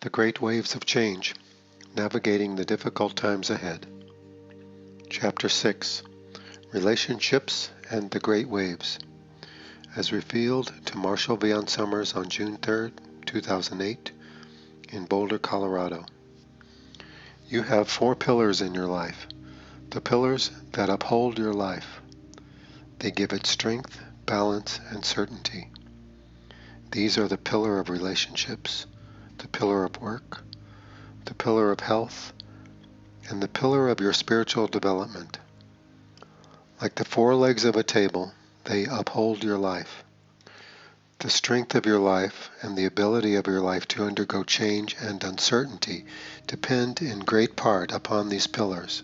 The Great Waves of Change, Navigating the Difficult Times Ahead. Chapter 6, Relationships and the Great Waves, as revealed to Marshall V. Summers on June 3, 2008, in Boulder, Colorado. You have 4 pillars in your life, the pillars that uphold your life. They give it strength, balance, and certainty. These are the pillar of relationships, the pillar of work, the pillar of health, and the pillar of your spiritual development. Like the 4 legs of a table, they uphold your life. The strength of your life and the ability of your life to undergo change and uncertainty depend in great part upon these pillars.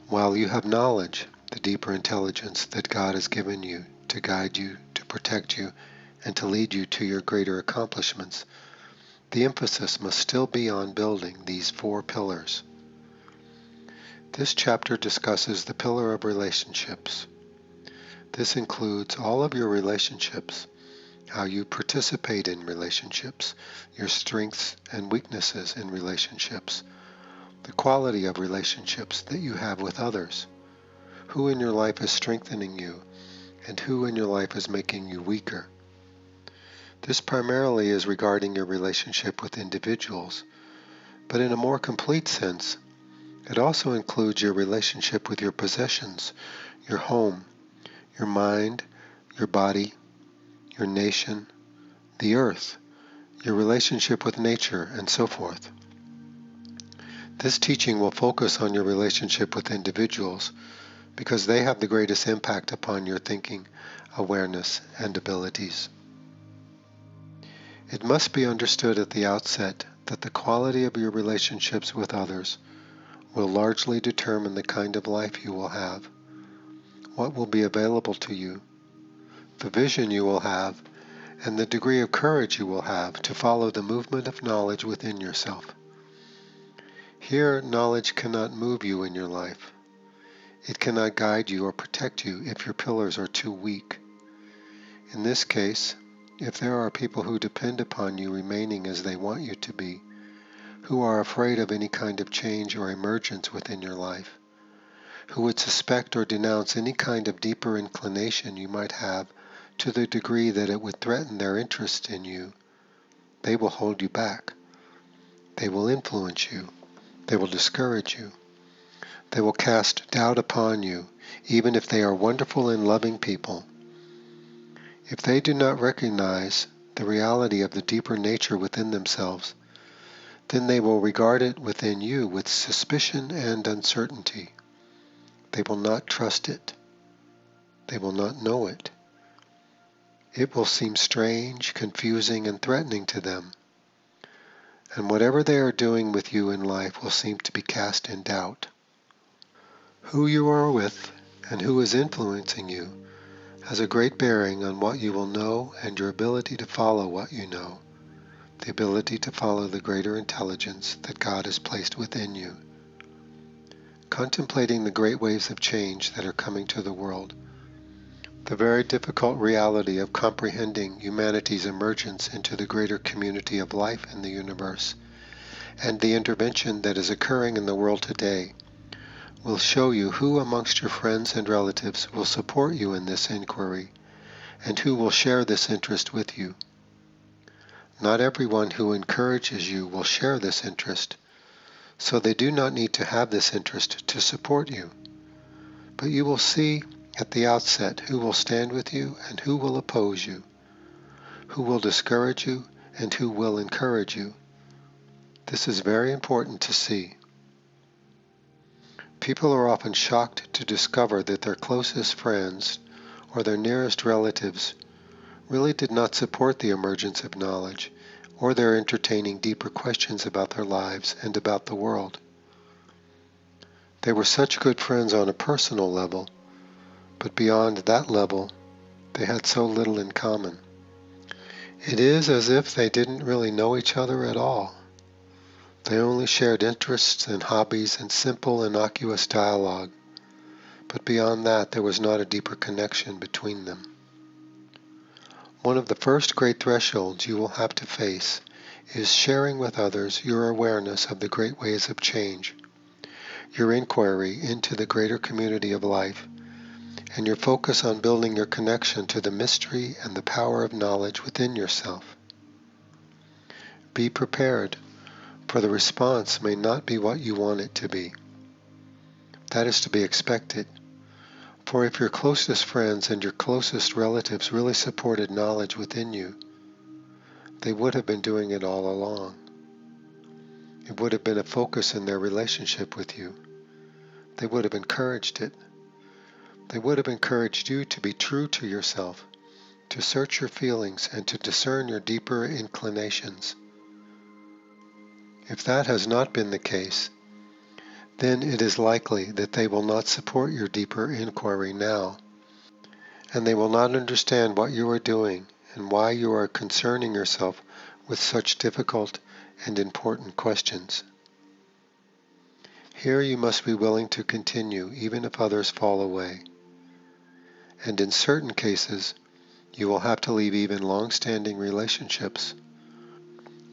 While you have knowledge, the deeper intelligence that God has given you to guide you, to protect you, and to lead you to your greater accomplishments, the emphasis must still be on building these 4 pillars. This chapter discusses the pillar of relationships. This includes all of your relationships, how you participate in relationships, your strengths and weaknesses in relationships, the quality of relationships that you have with others, who in your life is strengthening you, and who in your life is making you weaker. This primarily is regarding your relationship with individuals, but in a more complete sense, it also includes your relationship with your possessions, your home, your mind, your body, your nation, the earth, your relationship with nature, and so forth. This teaching will focus on your relationship with individuals because they have the greatest impact upon your thinking, awareness, and abilities. It must be understood at the outset that the quality of your relationships with others will largely determine the kind of life you will have, what will be available to you, the vision you will have, and the degree of courage you will have to follow the movement of knowledge within yourself. Here, knowledge cannot move you in your life. It cannot guide you or protect you if your pillars are too weak. In this case, if there are people who depend upon you remaining as they want you to be, who are afraid of any kind of change or emergence within your life, who would suspect or denounce any kind of deeper inclination you might have to the degree that it would threaten their interest in you, they will hold you back. They will influence you. They will discourage you. They will cast doubt upon you, even if they are wonderful and loving people. If they do not recognize the reality of the deeper nature within themselves, then they will regard it within you with suspicion and uncertainty. They will not trust it. They will not know it. It will seem strange, confusing, and threatening to them. And whatever they are doing with you in life will seem to be cast in doubt. Who you are with and who is influencing you has a great bearing on what you will know and your ability to follow what you know, the ability to follow the greater intelligence that God has placed within you. Contemplating the great waves of change that are coming to the world, the very difficult reality of comprehending humanity's emergence into the greater community of life in the universe, and the intervention that is occurring in the world today, will show you who amongst your friends and relatives will support you in this inquiry, and who will share this interest with you. Not everyone who encourages you will share this interest, so they do not need to have this interest to support you. But you will see at the outset who will stand with you and who will oppose you, who will discourage you and who will encourage you. This is very important to see. People are often shocked to discover that their closest friends or their nearest relatives really did not support the emergence of knowledge or their entertaining deeper questions about their lives and about the world. They were such good friends on a personal level, but beyond that level, they had so little in common. It is as if they didn't really know each other at all. They only shared interests and hobbies and simple, innocuous dialogue, but beyond that there was not a deeper connection between them. One of the first great thresholds you will have to face is sharing with others your awareness of the great ways of change, your inquiry into the greater community of life, and your focus on building your connection to the mystery and the power of knowledge within yourself. Be prepared, for the response may not be what you want it to be. That is to be expected, for if your closest friends and your closest relatives really supported knowledge within you, they would have been doing it all along. It would have been a focus in their relationship with you. They would have encouraged it. They would have encouraged you to be true to yourself, to search your feelings and to discern your deeper inclinations. If that has not been the case, then it is likely that they will not support your deeper inquiry now, and they will not understand what you are doing and why you are concerning yourself with such difficult and important questions. Here you must be willing to continue even if others fall away, and in certain cases you will have to leave even long-standing relationships,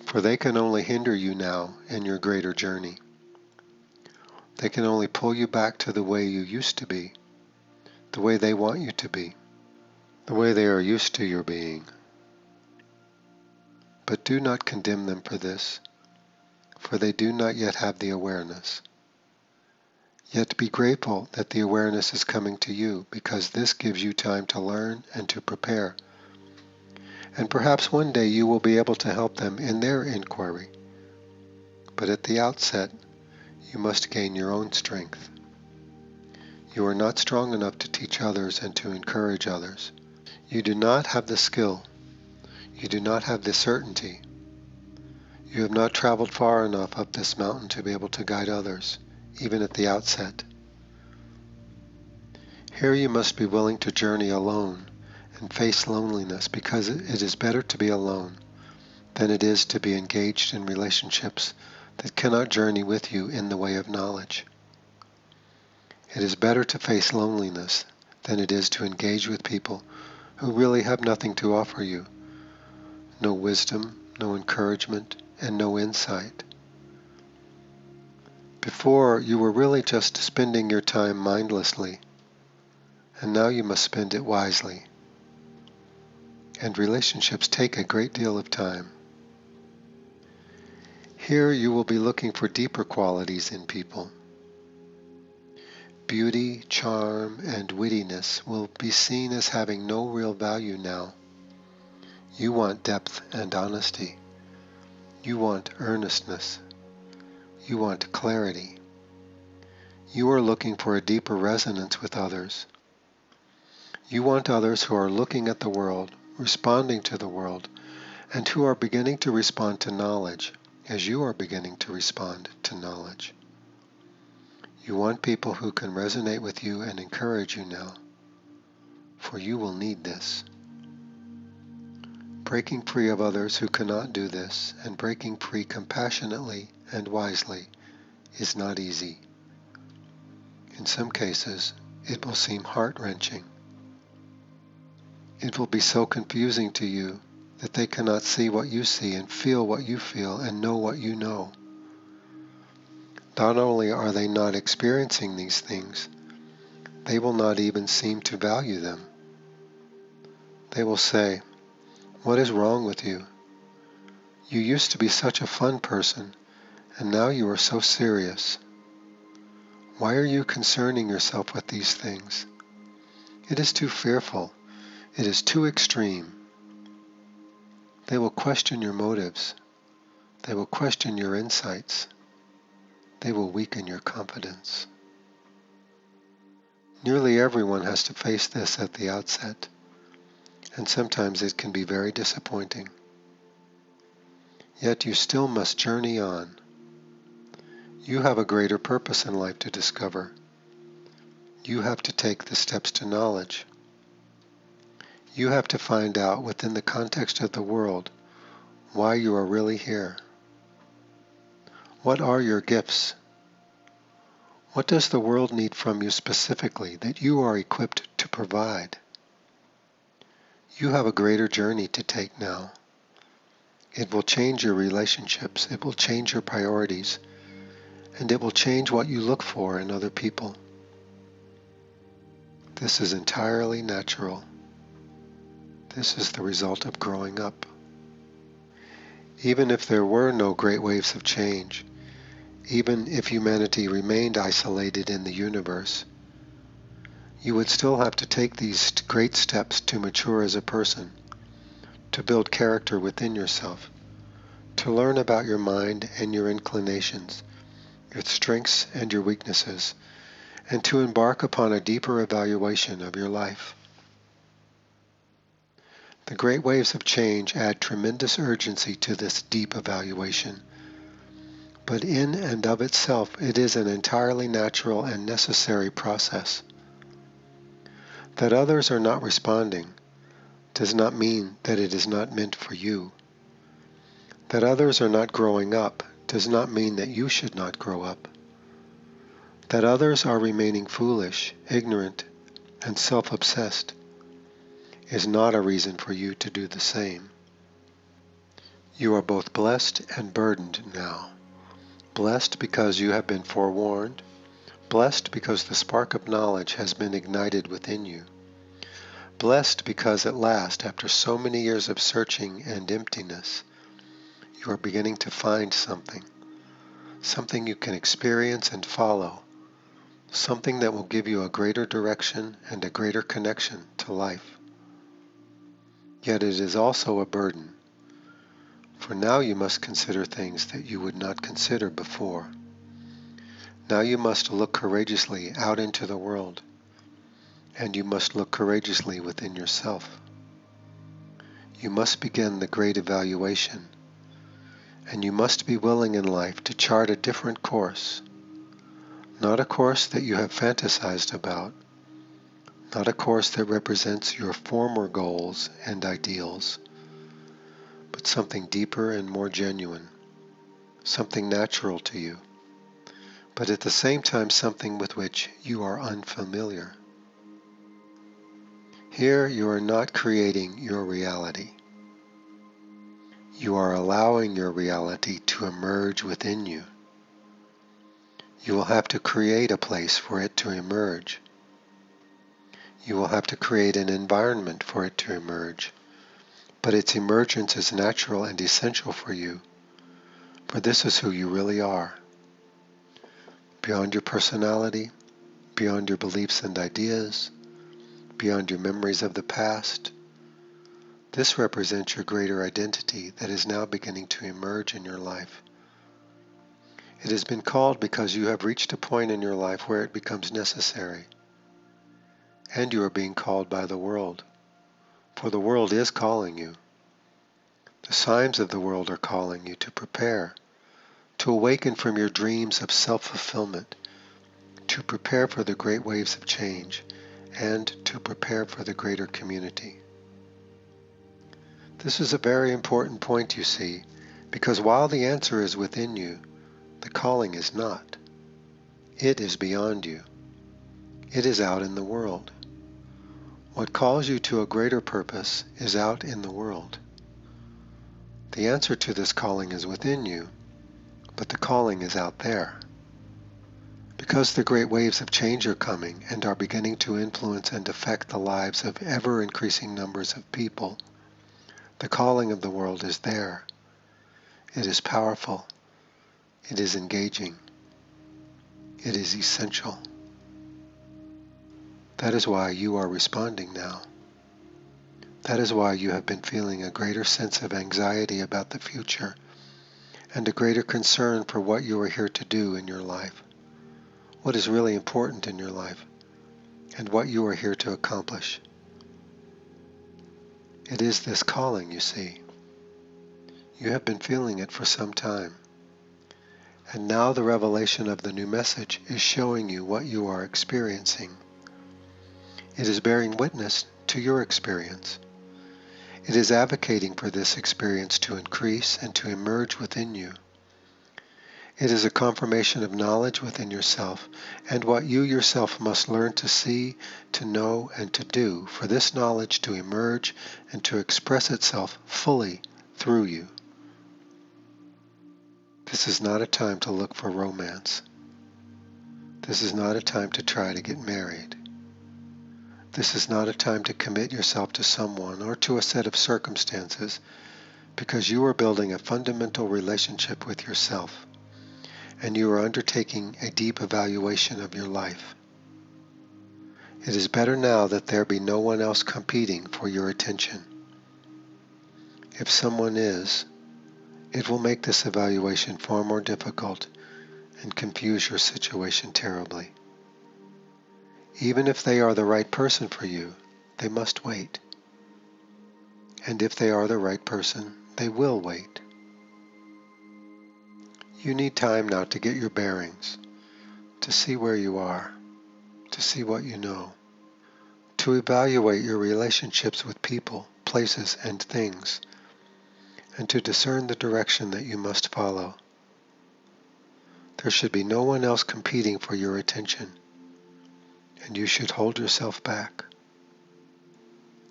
for they can only hinder you now in your greater journey. They can only pull you back to the way you used to be, the way they want you to be, the way they are used to your being. But do not condemn them for this, for they do not yet have the awareness. Yet be grateful that the awareness is coming to you, because this gives you time to learn and to prepare. And perhaps one day you will be able to help them in their inquiry. But at the outset, you must gain your own strength. You are not strong enough to teach others and to encourage others. You do not have the skill. You do not have the certainty. You have not traveled far enough up this mountain to be able to guide others, even at the outset. Here you must be willing to journey alone and face loneliness, because it is better to be alone than it is to be engaged in relationships that cannot journey with you in the way of knowledge. It is better to face loneliness than it is to engage with people who really have nothing to offer you, no wisdom, no encouragement, and no insight. Before, you were really just spending your time mindlessly, and now you must spend it wisely. And relationships take a great deal of time. Here you will be looking for deeper qualities in people. Beauty, charm, and wittiness will be seen as having no real value now. You want depth and honesty. You want earnestness. You want clarity. You are looking for a deeper resonance with others. You want others who are looking at the world, responding to the world, and who are beginning to respond to knowledge as you are beginning to respond to knowledge. You want people who can resonate with you and encourage you now, for you will need this. Breaking free of others who cannot do this, and breaking free compassionately and wisely, is not easy. In some cases, it will seem heart-wrenching. It will be so confusing to you that they cannot see what you see and feel what you feel and know what you know. Not only are they not experiencing these things, they will not even seem to value them. They will say, "What is wrong with you? You used to be such a fun person, and now you are so serious. Why are you concerning yourself with these things? It is too fearful. It is too extreme." They will question your motives. They will question your insights. They will weaken your confidence. Nearly everyone has to face this at the outset, and sometimes it can be very disappointing. Yet you still must journey on. You have a greater purpose in life to discover. You have to take the steps to knowledge. You have to find out within the context of the world why you are really here. What are your gifts? What does the world need from you specifically that you are equipped to provide? You have a greater journey to take now. It will change your relationships, it will change your priorities, and it will change what you look for in other people. This is entirely natural. This is the result of growing up. Even if there were no great waves of change, even if humanity remained isolated in the universe, you would still have to take these great steps to mature as a person, to build character within yourself, to learn about your mind and your inclinations, your strengths and your weaknesses, and to embark upon a deeper evaluation of your life. The great waves of change add tremendous urgency to this deep evaluation, but in and of itself it is an entirely natural and necessary process. That others are not responding does not mean that it is not meant for you. That others are not growing up does not mean that you should not grow up. That others are remaining foolish, ignorant, and self-obsessed is not a reason for you to do the same. You are both blessed and burdened now. Blessed because you have been forewarned, blessed because the spark of knowledge has been ignited within you. Blessed because at last, after so many years of searching and emptiness, you are beginning to find something you can experience and follow, something that will give you a greater direction and a greater connection to life. Yet it is also a burden, for now you must consider things that you would not consider before. Now you must look courageously out into the world, and you must look courageously within yourself. You must begin the great evaluation, and you must be willing in life to chart a different course, not a course that you have fantasized about, not a course that represents your former goals and ideals, but something deeper and more genuine, something natural to you, but at the same time something with which you are unfamiliar. Here you are not creating your reality. You are allowing your reality to emerge within you. You will have to create a place for it to emerge. You will have to create an environment for it to emerge, but its emergence is natural and essential for you, for this is who you really are. Beyond your personality, beyond your beliefs and ideas, beyond your memories of the past, this represents your greater identity that is now beginning to emerge in your life. It has been called because you have reached a point in your life where it becomes necessary, and you are being called by the world, for the world is calling you. The signs of the world are calling you to prepare, to awaken from your dreams of self-fulfillment, to prepare for the great waves of change, and to prepare for the greater community. This is a very important point, you see, because while the answer is within you, the calling is not. It is beyond you. It is out in the world. What calls you to a greater purpose is out in the world. The answer to this calling is within you, but the calling is out there. Because the great waves of change are coming and are beginning to influence and affect the lives of ever-increasing numbers of people, the calling of the world is there. It is powerful. It is engaging. It is essential. That is why you are responding now. That is why you have been feeling a greater sense of anxiety about the future and a greater concern for what you are here to do in your life, what is really important in your life, and what you are here to accomplish. It is this calling, you see. You have been feeling it for some time. And now the revelation of the new message is showing you what you are experiencing. It is bearing witness to your experience. It is advocating for this experience to increase and to emerge within you. It is a confirmation of knowledge within yourself and what you yourself must learn to see, to know, and to do for this knowledge to emerge and to express itself fully through you. This is not a time to look for romance. This is not a time to try to get married. This is not a time to commit yourself to someone or to a set of circumstances, because you are building a fundamental relationship with yourself, and you are undertaking a deep evaluation of your life. It is better now that there be no one else competing for your attention. If someone is, it will make this evaluation far more difficult and confuse your situation terribly. Even if they are the right person for you, they must wait. And if they are the right person, they will wait. You need time now to get your bearings, to see where you are, to see what you know, to evaluate your relationships with people, places, and things, and to discern the direction that you must follow. There should be no one else competing for your attention, and you should hold yourself back.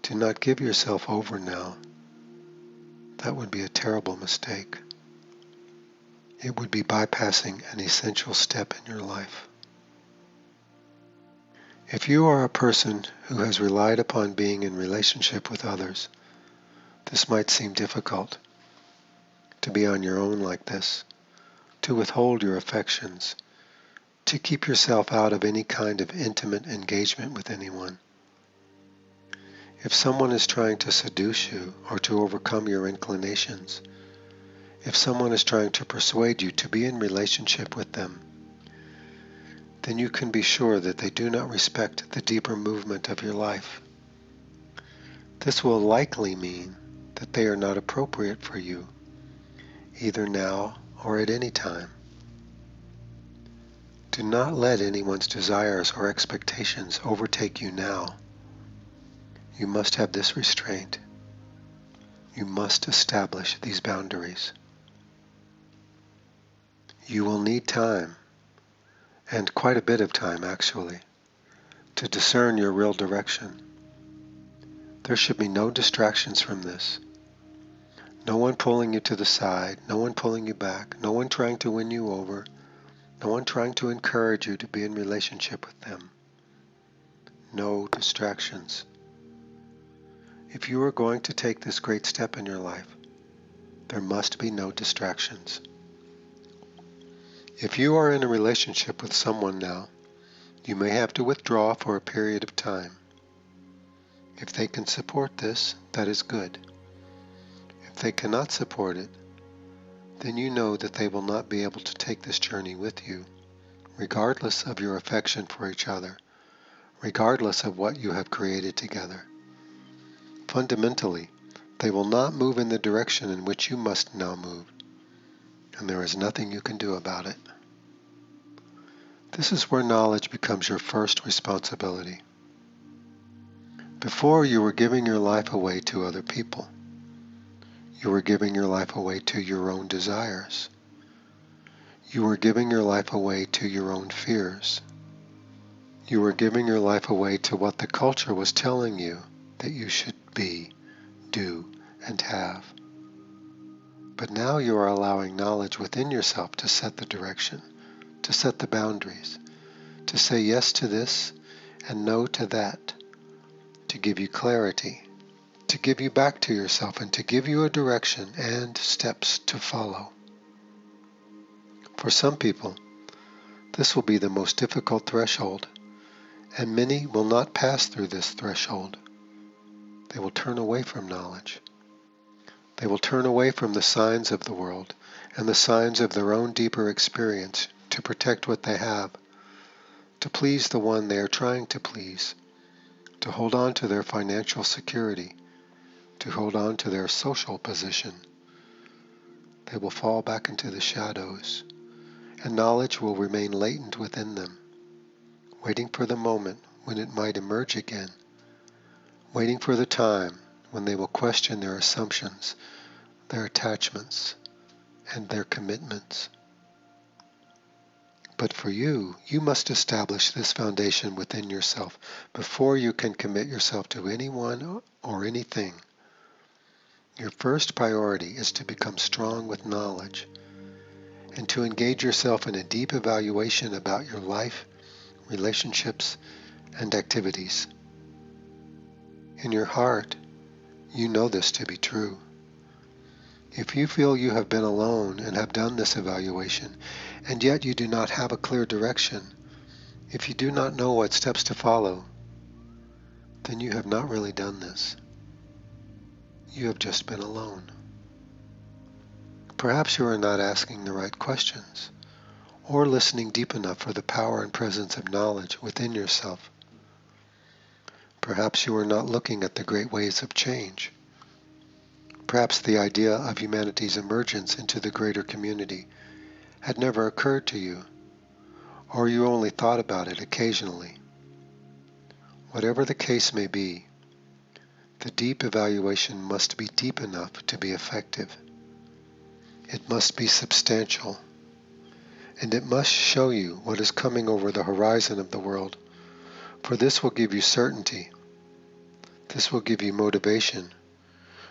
Do not give yourself over now. That would be a terrible mistake. It would be bypassing an essential step in your life. If you are a person who has relied upon being in relationship with others, this might seem difficult. To be on your own like this, to withhold your affections, to keep yourself out of any kind of intimate engagement with anyone. If someone is trying to seduce you or to overcome your inclinations, if someone is trying to persuade you to be in relationship with them, then you can be sure that they do not respect the deeper movement of your life. This will likely mean that they are not appropriate for you, either now or at any time. Do not let anyone's desires or expectations overtake you now. You must have this restraint. You must establish these boundaries. You will need time, and quite a bit of time actually, to discern your real direction. There should be no distractions from this. No one pulling you to the side, no one pulling you back, no one trying to win you over, no one trying to encourage you to be in relationship with them. No distractions. If you are going to take this great step in your life, there must be no distractions. If you are in a relationship with someone now, you may have to withdraw for a period of time. If they can support this, that is good. If they cannot support it, then you know that they will not be able to take this journey with you, regardless of your affection for each other, regardless of what you have created together. Fundamentally, they will not move in the direction in which you must now move, and there is nothing you can do about it. This is where knowledge becomes your first responsibility. Before, you were giving your life away to other people. You were giving your life away to your own desires. You were giving your life away to your own fears. You were giving your life away to what the culture was telling you that you should be, do, and have. But now you are allowing knowledge within yourself to set the direction, to set the boundaries, to say yes to this and no to that, to give you clarity, to give you back to yourself, and to give you a direction and steps to follow. For some people, this will be the most difficult threshold, and many will not pass through this threshold. They will turn away from knowledge. They will turn away from the signs of the world and the signs of their own deeper experience to protect what they have, to please the one they are trying to please, to hold on to their financial security, to hold on to their social position. They will fall back into the shadows, and knowledge will remain latent within them, waiting for the moment when it might emerge again, waiting for the time when they will question their assumptions, their attachments, and their commitments. But for you, you must establish this foundation within yourself before you can commit yourself to anyone or anything. Your first priority is to become strong with knowledge, and to engage yourself in a deep evaluation about your life, relationships, and activities. In your heart, you know this to be true. If you feel you have been alone and have done this evaluation, and yet you do not have a clear direction, if you do not know what steps to follow, then you have not really done this. You have just been alone. Perhaps you are not asking the right questions, or listening deep enough for the power and presence of knowledge within yourself. Perhaps you are not looking at the great waves of change. Perhaps the idea of humanity's emergence into the greater community had never occurred to you, or you only thought about it occasionally. Whatever the case may be, the deep evaluation must be deep enough to be effective. It must be substantial, and it must show you what is coming over the horizon of the world, for this will give you certainty. This will give you motivation,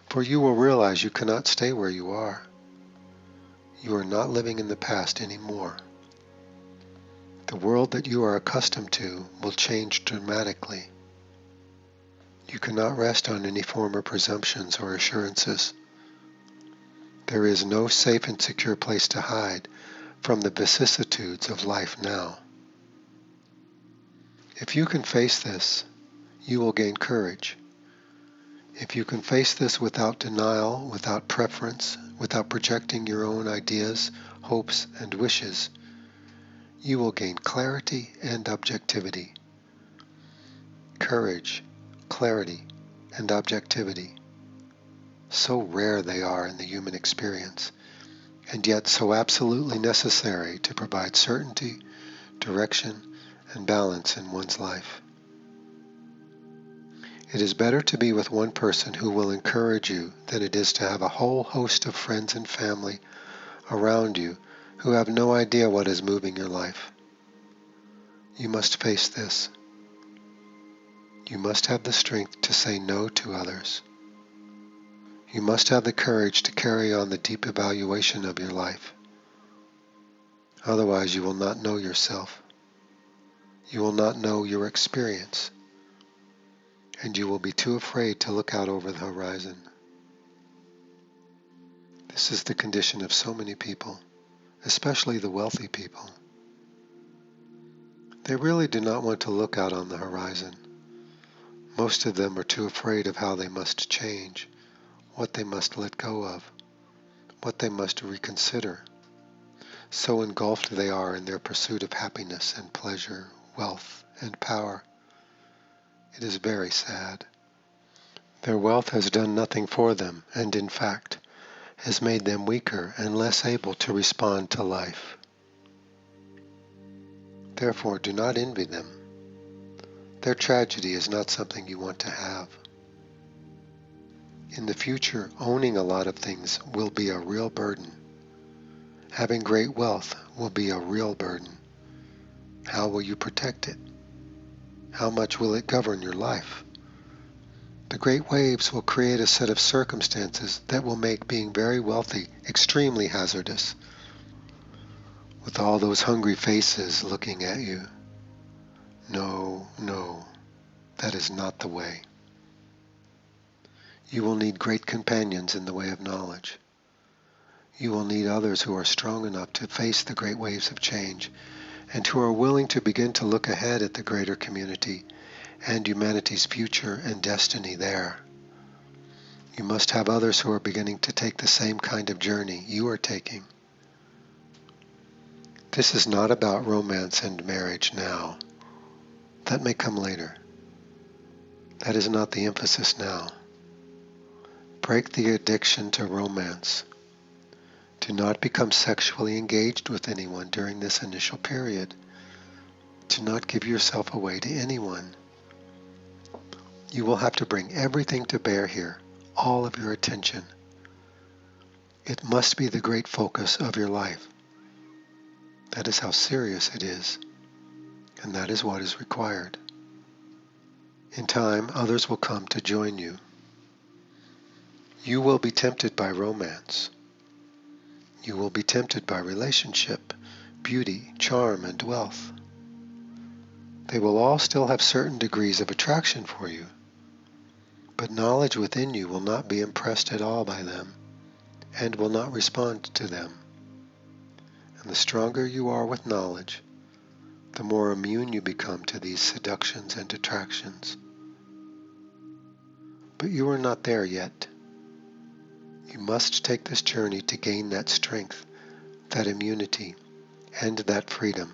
for you will realize you cannot stay where you are. You are not living in the past anymore. The world that you are accustomed to will change dramatically. You cannot rest on any former presumptions or assurances. There is no safe and secure place to hide from the vicissitudes of life now. If you can face this, you will gain courage. If you can face this without denial, without preference, without projecting your own ideas, hopes, and wishes, you will gain clarity and objectivity. Courage, clarity, and objectivity. So rare they are in the human experience, and yet so absolutely necessary to provide certainty, direction, and balance in one's life. It is better to be with one person who will encourage you than it is to have a whole host of friends and family around you who have no idea what is moving your life. You must face this. You must have the strength to say no to others. You must have the courage to carry on the deep evaluation of your life. Otherwise, you will not know yourself. You will not know your experience, and you will be too afraid to look out over the horizon. This is the condition of so many people, especially the wealthy people. They really do not want to look out on the horizon. Most of them are too afraid of how they must change, what they must let go of, what they must reconsider. So engulfed they are in their pursuit of happiness and pleasure, wealth and power. It is very sad. Their wealth has done nothing for them, and in fact, has made them weaker and less able to respond to life. Therefore, do not envy them. Their tragedy is not something you want to have. In the future, owning a lot of things will be a real burden. Having great wealth will be a real burden. How will you protect it? How much will it govern your life? The great waves will create a set of circumstances that will make being very wealthy extremely hazardous. With all those hungry faces looking at you. No, no, that is not the way. You will need great companions in the way of knowledge. You will need others who are strong enough to face the great waves of change, and who are willing to begin to look ahead at the greater community and humanity's future and destiny there. You must have others who are beginning to take the same kind of journey you are taking. This is not about romance and marriage now. That may come later. That is not the emphasis now. Break the addiction to romance. Do not become sexually engaged with anyone during this initial period. Do not give yourself away to anyone. You will have to bring everything to bear here, all of your attention. It must be the great focus of your life. That is how serious it is, and that is what is required. In time, others will come to join you. You will be tempted by romance. You will be tempted by relationship, beauty, charm, and wealth. They will all still have certain degrees of attraction for you, but knowledge within you will not be impressed at all by them and will not respond to them. And the stronger you are with knowledge, the more immune you become to these seductions and attractions. But you are not there yet. You must take this journey to gain that strength, that immunity, and that freedom.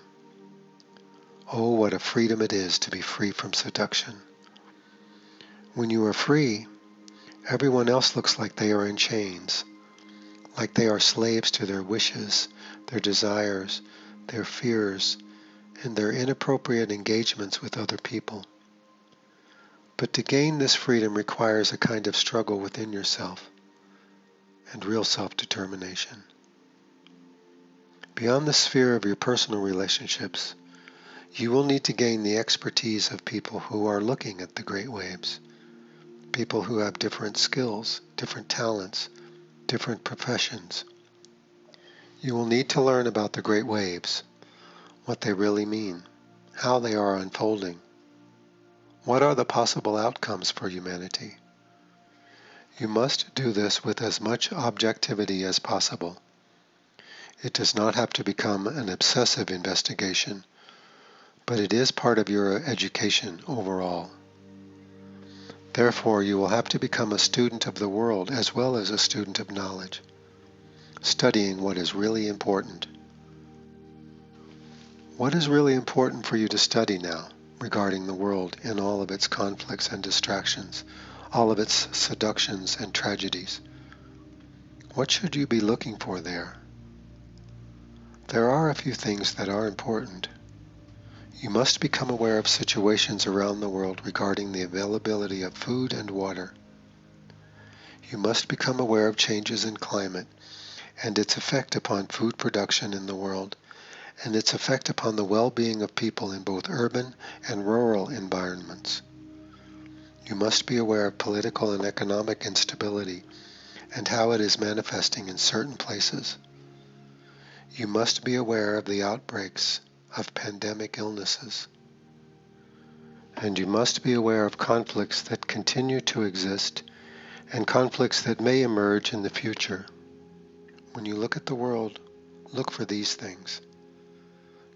Oh, what a freedom it is to be free from seduction. When you are free, everyone else looks like they are in chains, like they are slaves to their wishes, their desires, their fears, and their inappropriate engagements with other people. But to gain this freedom requires a kind of struggle within yourself and real self-determination. Beyond the sphere of your personal relationships, you will need to gain the expertise of people who are looking at the great waves, people who have different skills, different talents, different professions. You will need to learn about the great waves, what they really mean, how they are unfolding. What are the possible outcomes for humanity? You must do this with as much objectivity as possible. It does not have to become an obsessive investigation, but it is part of your education overall. Therefore, you will have to become a student of the world as well as a student of knowledge, studying what is really important. What is really important for you to study now regarding the world in all of its conflicts and distractions, all of its seductions and tragedies? What should you be looking for there? There are a few things that are important. You must become aware of situations around the world regarding the availability of food and water. You must become aware of changes in climate and its effect upon food production in the world, and its effect upon the well-being of people in both urban and rural environments. You must be aware of political and economic instability and how it is manifesting in certain places. You must be aware of the outbreaks of pandemic illnesses. And you must be aware of conflicts that continue to exist and conflicts that may emerge in the future. When you look at the world, look for these things.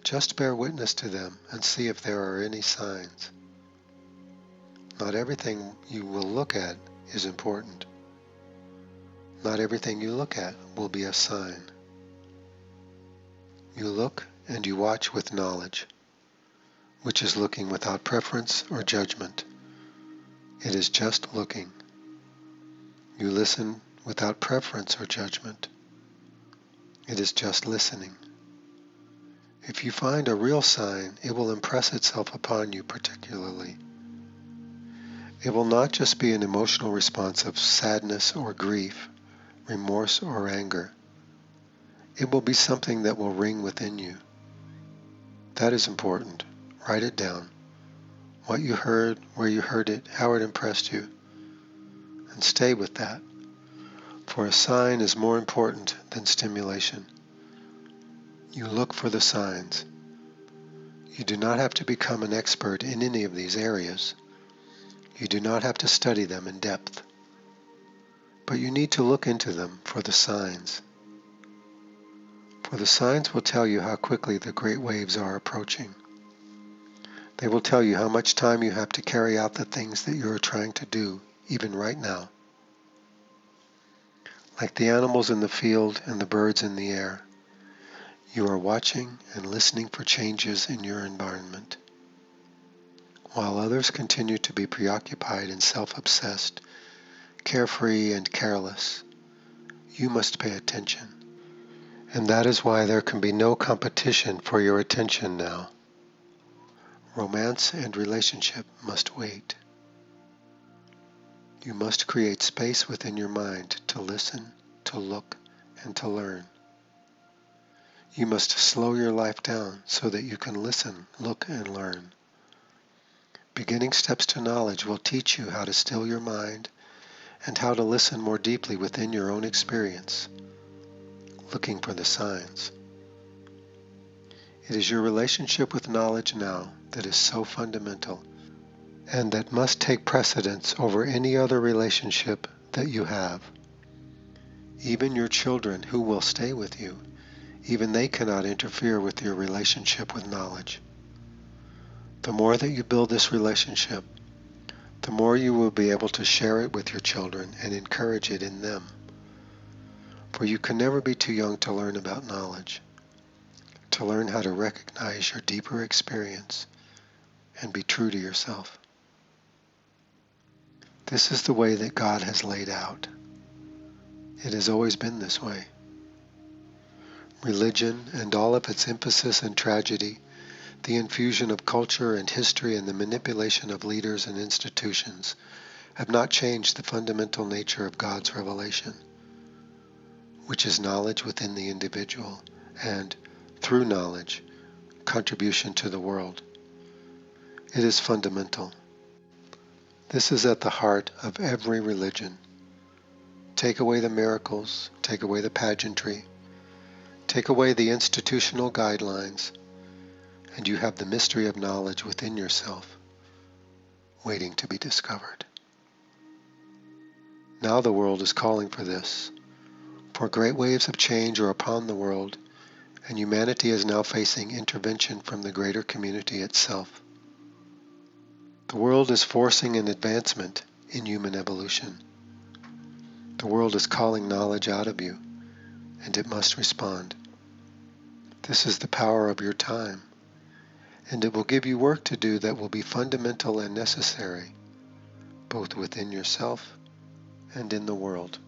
Just bear witness to them and see if there are any signs. Not everything you will look at is important. Not everything you look at will be a sign. You look and you watch with knowledge, which is looking without preference or judgment. It is just looking. You listen without preference or judgment. It is just listening. If you find a real sign, it will impress itself upon you particularly. It will not just be an emotional response of sadness or grief, remorse or anger. It will be something that will ring within you. That is important. Write it down. What you heard, where you heard it, how it impressed you. And stay with that. For a sign is more important than stimulation. You look for the signs. You do not have to become an expert in any of these areas. You do not have to study them in depth. But you need to look into them for the signs. For the signs will tell you how quickly the great waves are approaching. They will tell you how much time you have to carry out the things that you are trying to do, even right now. Like the animals in the field and the birds in the air, you are watching and listening for changes in your environment. While others continue to be preoccupied and self-obsessed, carefree and careless, you must pay attention. And that is why there can be no competition for your attention now. Romance and relationship must wait. You must create space within your mind to listen, to look, and to learn. You must slow your life down so that you can listen, look, and learn. Beginning steps to knowledge will teach you how to still your mind and how to listen more deeply within your own experience. looking for the signs. It is your relationship with knowledge now that is so fundamental and that must take precedence over any other relationship that you have. Even your children who will stay with you, even they cannot interfere with your relationship with knowledge. The more that you build this relationship, the more you will be able to share it with your children and encourage it in them. For you can never be too young to learn about knowledge, to learn how to recognize your deeper experience and be true to yourself. This is the way that God has laid out. It has always been this way. Religion and all of its emphasis and tragedy, the infusion of culture and history and the manipulation of leaders and institutions have not changed the fundamental nature of God's revelation, which is knowledge within the individual and, through knowledge, contribution to the world. It is fundamental. This is at the heart of every religion. Take away the miracles, take away the pageantry, take away the institutional guidelines, and you have the mystery of knowledge within yourself, waiting to be discovered. Now the world is calling for this, for great waves of change are upon the world, and humanity is now facing intervention from the greater community itself. The world is forcing an advancement in human evolution. The world is calling knowledge out of you, and it must respond. This is the power of your time, and it will give you work to do that will be fundamental and necessary, both within yourself and in the world.